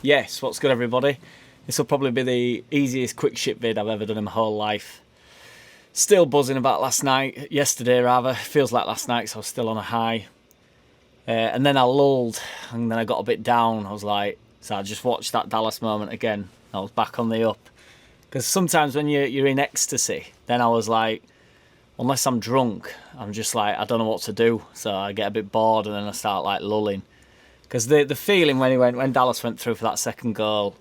Yes, what's good everybody? This will probably be the easiest quick shit vid I've ever done in my whole life. Still buzzing about yesterday rather. Feels like last night, so I was still on a high. And then I lulled, and then I got a bit down. So I just watched that Dallas moment again. I was back on the up. Because sometimes when you're in ecstasy, then I was like, unless I'm drunk, I'm just like, I don't know what to do. So I get a bit bored, and then I start like lulling. Because the feeling when Dallas went through for that second goal,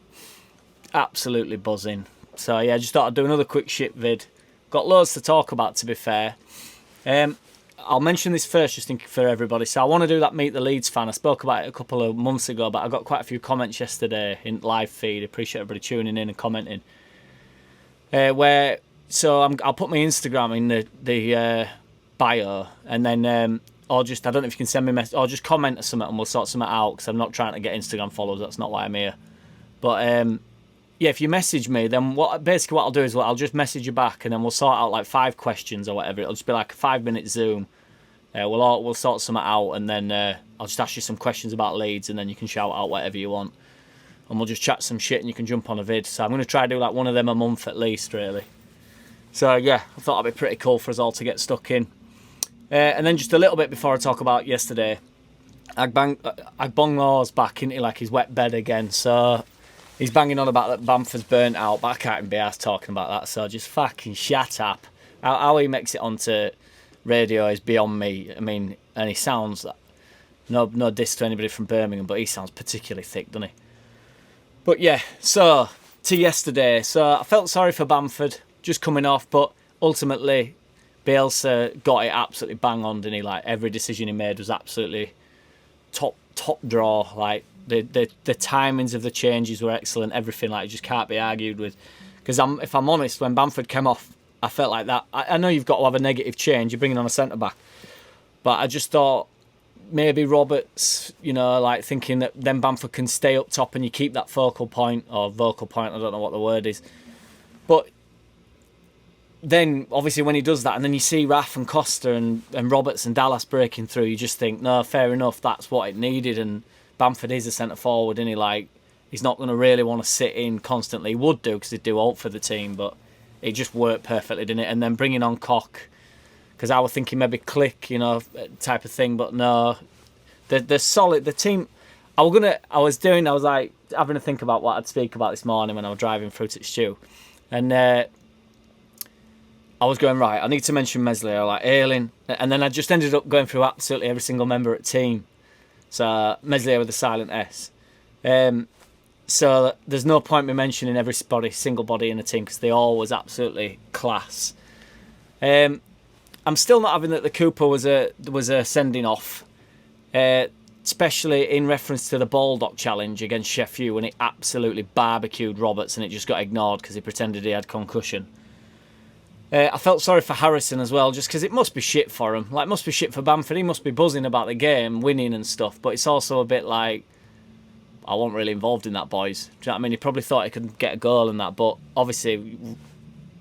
absolutely buzzing. So yeah, just thought I'd do another quick shit vid. Got loads to talk about, to be fair. I'll mention this first just for everybody. So I want to do that Meet the Leeds fan. I spoke about it a couple of months ago, but I got quite a few comments yesterday in live feed. Appreciate everybody tuning in and commenting. I'll put my Instagram in the bio, and then or just, I don't know if you can send me a message, or just comment or something and we'll sort something out, because I'm not trying to get Instagram followers, that's not why I'm here. But yeah, if you message me, then what I'll do is I'll just message you back, and then we'll sort out like 5 questions or whatever. It'll just be like a 5-minute Zoom. We'll sort something out, and then I'll just ask you some questions about Leeds, and then you can shout out whatever you want. And we'll just chat some shit, and you can jump on a vid. So I'm going to try to do like one of them a month at least, really. So yeah, I thought that'd be pretty cool for us all to get stuck in. And then just a little bit before I talk about yesterday, Agbonlaw's back into like his wet bed again. So he's banging on about that Bamford's burnt out, but I can't even be arsed talking about that. So just fucking shut up. How he makes it onto radio is beyond me. I mean, and he sounds, no diss to anybody from Birmingham, but he sounds particularly thick, doesn't he? But yeah, so to yesterday. So I felt sorry for Bamford just coming off, but ultimately bielsa got it absolutely bang on, didn't he? Like, every decision he made was absolutely top draw. Like the timings of the changes were excellent. Everything, like, just can't be argued with. Because if I'm honest, when Bamford came off, I felt like that. I know you've got to have a negative change. You're bringing on a centre back, but I just thought maybe Roberts, like thinking that then Bamford can stay up top and you keep that focal point, or vocal point. I don't know what the word is, but then obviously when he does that, and then you see Raf and Costa and Roberts and Dallas breaking through, you just think, no, fair enough, that's what it needed. And Bamford is a centre forward, and he's not going to really want to sit in constantly. He would do, because he'd do all for the team, but it just worked perfectly, didn't it? And then bringing on Koch, because I was thinking maybe Click, type of thing, but no, they're solid. The team, I was like having to think about what I'd speak about this morning when I was driving through to Stew, and I was going, right, I need to mention Meslier, like Ayling, and then I just ended up going through absolutely every single member at team. So Meslier with a silent S. So there's no point me mentioning every single body in the team, because they all was absolutely class. I'm still not having that the Cooper was a sending off, especially in reference to the Baldock challenge against Sheffield, when he absolutely barbecued Roberts and it just got ignored because he pretended he had concussion. I felt sorry for Harrison as well, just because it must be shit for him. Like, it must be shit for Bamford. He must be buzzing about the game, winning and stuff. But it's also a bit like, I wasn't really involved in that, boys. Do you know what I mean? He probably thought he could get a goal in that, but obviously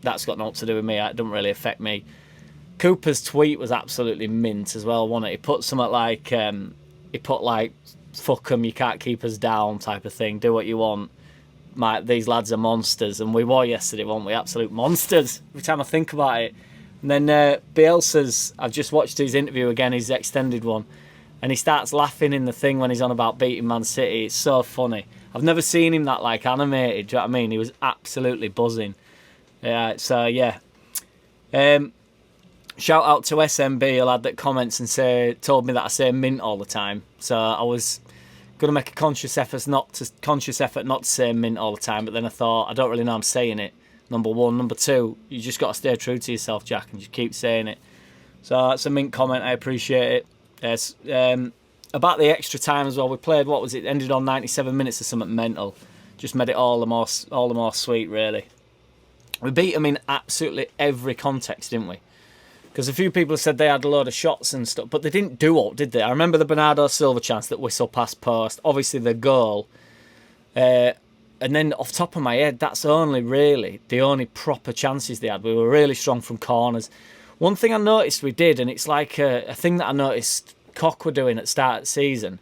that's got nothing to do with me. It doesn't really affect me. Cooper's tweet was absolutely mint as well, wasn't it? He put something like, fuck 'em, you can't keep us down type of thing. Do what you want. These lads are monsters, and we were yesterday, weren't we? Absolute monsters every time I think about it. And then Bielsa's, I've just watched his interview again, his extended one, and he starts laughing in the thing when he's on about beating Man City. It's so funny. I've never seen him that like animated. Do you know what I mean? He was absolutely buzzing. So yeah. Shout out to SMB, a lad that comments and told me that I say mint all the time. So I was going to make a conscious effort not to say mint all the time, but then I thought, I don't really know I'm saying it, number one. Number two, you just got to stay true to yourself, Jack, and just keep saying it. So it's a mint comment, I appreciate it. About the extra time as well, we played, what was it, ended on 97 minutes or something mental. Just made it all the more sweet, really. We beat them in absolutely every context, didn't we? Because a few people said they had a load of shots and stuff, but they didn't do all, did they? I remember the Bernardo Silva chance that whistled past post, obviously the goal. And then off the top of my head, that's only really the only proper chances they had. We were really strong from corners. One thing I noticed we did, and it's like a thing that I noticed Koch were doing at the start of the season,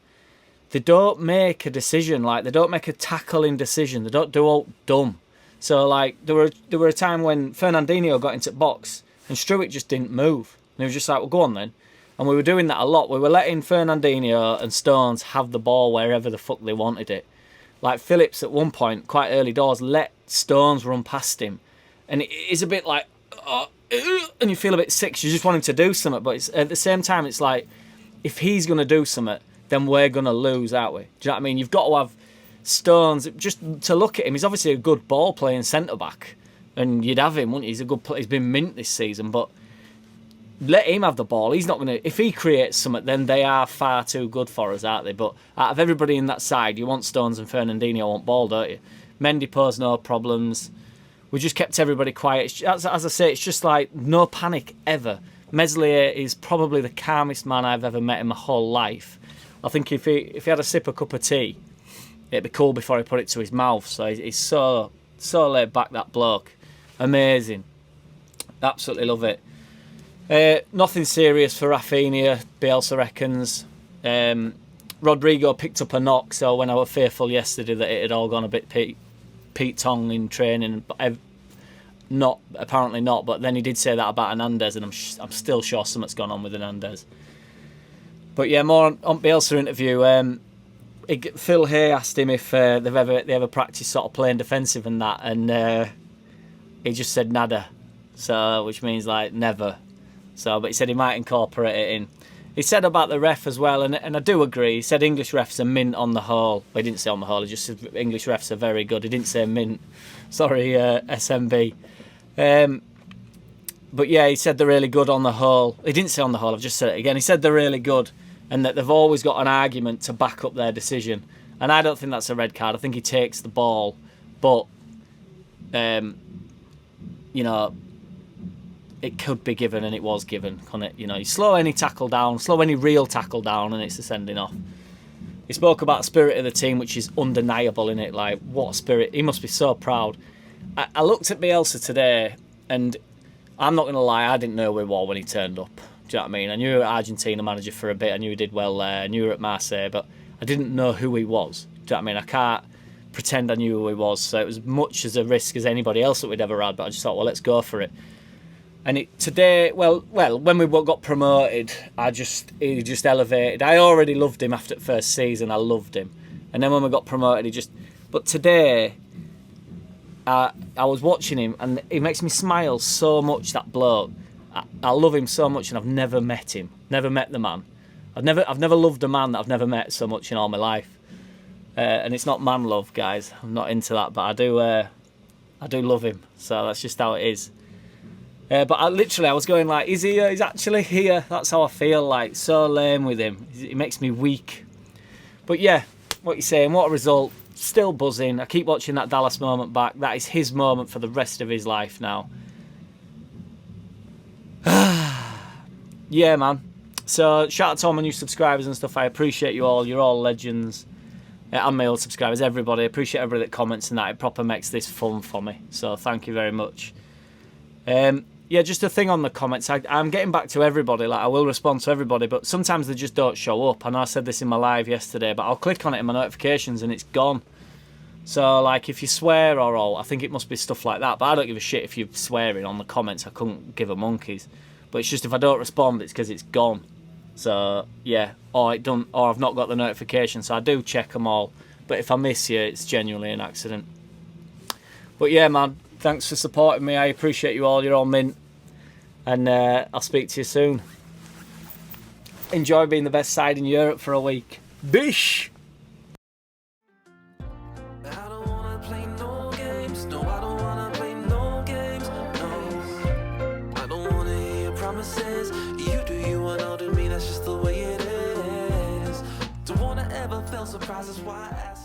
they don't make a decision. Like, they don't make a tackling decision. They don't do all dumb. So, like, there were a time when Fernandinho got into the box and Struick just didn't move. And he was just like, well, go on then. And we were doing that a lot. We were letting Fernandinho and Stones have the ball wherever the fuck they wanted it. Like, Phillips at one point, quite early doors, let Stones run past him. And it is a bit like, and you feel a bit sick. You just want him to do something. But it's, at the same time, it's like, if he's going to do something, then we're going to lose, aren't we? Do you know what I mean? You've got to have Stones, just to look at him. He's obviously a good ball-playing centre-back. And you'd have him, wouldn't you? He's a good player. He's been mint this season. But let him have the ball. He's not going to... If he creates something, then they are far too good for us, aren't they? But out of everybody in that side, you want Stones and Fernandinho want ball, don't you? Mendy posed no problems. We just kept everybody quiet. As I say, it's just like no panic ever. Meslier is probably the calmest man I've ever met in my whole life. I think if he had a sip of cup of tea, it'd be cool before he put it to his mouth. So he's so laid back, that bloke. Amazing. Absolutely love it. Nothing serious for Rafinha, Bielsa reckons. Rodrigo picked up a knock, so when I was fearful yesterday that it had all gone a bit Pete Tong in training, apparently not, but then he did say that about Hernandez, and I'm still sure something's gone on with Hernandez. But yeah, more on Bielsa interview. Phil Hay asked him if they ever practiced sort of playing defensive and that, and he just said nada, so which means like never. So, but he said he might incorporate it in. He said about the ref as well, and I do agree. He said English refs are mint on the whole. Well, he didn't say on the whole. He just said English refs are very good. He didn't say mint. Sorry, SMB. But yeah, he said they're really good on the whole. He didn't say on the whole. I've just said it again. He said they're really good, and that they've always got an argument to back up their decision. And I don't think that's a red card. I think he takes the ball, but you know, it could be given, and it was given, couldn't it? You know, you slow any real tackle down, and it's a sending off. He spoke about the spirit of the team, which is undeniable, in it. Like, what spirit! He must be so proud. I looked at Bielsa today, and I'm not going to lie, I didn't know who he was when he turned up. Do you know what I mean? I knew he was Argentina manager for a bit. I knew he did well there. I knew he was at Marseille, but I didn't know who he was. Do you know what I mean? I can't pretend I knew who he was, so it was much as a risk as anybody else that we'd ever had. But I just thought, well, let's go for it. And today, well, when we got promoted, he just elevated. I already loved him after the first season. I loved him, and then when we got promoted, But today, I was watching him, and he makes me smile so much. That bloke, I love him so much, and I've never met him. Never met the man. I've never loved a man that I've never met so much in all my life. And it's not man love, guys. I'm not into that, but I do love him. So that's just how it is. But I was going like, is he here? He's actually here. That's how I feel, like, so lame with him. It makes me weak. But yeah, what you're saying, what a result. Still buzzing. I keep watching that Dallas moment back. That is his moment for the rest of his life now. Yeah, man. So shout out to all my new subscribers and stuff. I appreciate you all. You're all legends. And my old subscribers, everybody. I appreciate everybody that comments and that. It proper makes this fun for me. So thank you very much. Yeah, just a thing on the comments. I'm getting back to everybody. Like, I will respond to everybody, but sometimes they just don't show up. I know I said this in my live yesterday, but I'll click on it in my notifications and it's gone. So, like, if you swear or all, I think it must be stuff like that. But I don't give a shit if you're swearing on the comments. I couldn't give a monkeys. But it's just if I don't respond, it's because it's gone. So, yeah. Or I've not got the notification. So I do check them all. But if I miss you, it's genuinely an accident. But yeah, man. Thanks for supporting me. I appreciate you all. You're all mint. And I'll speak to you soon. Enjoy being the best side in Europe for a week. Bish! I don't wanna play no games. No, I don't wanna play no games. No, I don't wanna hear your promises. You do you and I'll do me. That's just the way it is. Don't wanna ever feel surprised. That's why I ask.